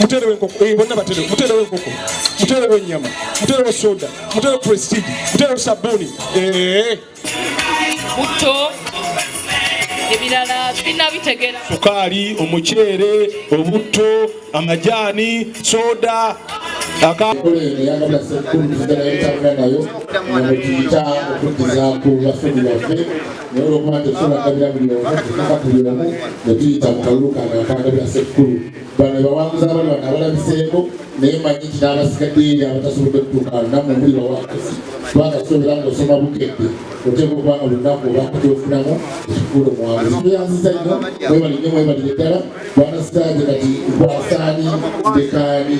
mutere w'enkoko bonna battere mutere w'enkoko mutere w'ennyama mutere wa soda mutere prestige mutere sabuni muto ebirala bina bitegera sukaali omuceere obutto amajaani soda Gabula Ssekukkulu tuzigala nayo tuyita okuddiza ku bafuzi baffe naye olwokuba nti tusobola gabira buli omu tutuuka ku buli omu ne tuyita mu kalulu kange aka Gabula Ssekukkulu bano bawanguza abali bano abalabiseeko naye manyi nti n'abasigadde eri abatasobodde kutuuka nammwe muli bawanguzi kubanga tusobera ng'osoma bukedde oteeka okuba nga lunaku obaako gyofunamu ekikuulo muwanguzi tuyanziza nnyo mwebali nnyo mwebalire ddala bwana sitaaje kati nkwasaani ndekaani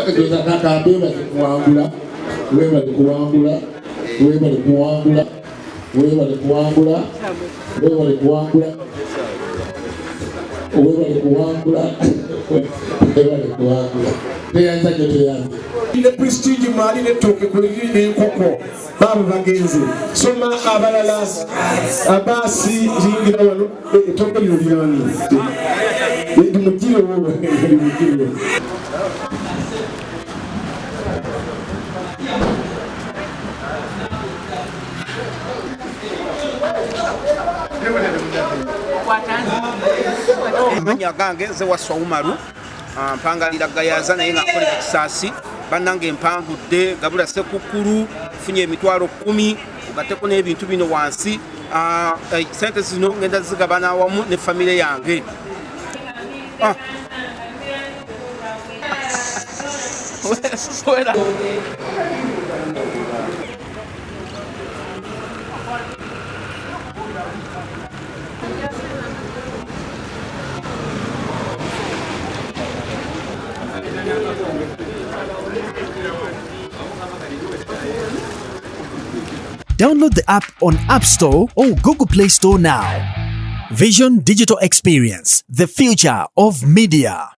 kageeza kakambe weebale kuwangula weebale kuwangula weebale kuwangula weebale kuwangula weebale kuwangula weebale kuwangula weebale kuwangula teyanza nnyo teyanza ne prestige maali n'ettooke kweri enkoko baabo bagenzi soma abalala abaasi zingira wano ettooke lino lyani limugirewo limugirewo amanya gange nze waswa umaru mpangalira gayaza naye nga nkolera kisaasi bannange empangudde Gabula Ssekukkulu funye emitwalo 10 ugatteko n'ebintu bino wansi sente zino ngenda zigabana awamu ne famire yange Download the app on App Store or Google Play Store now. Vision Digital Experience, the future of media.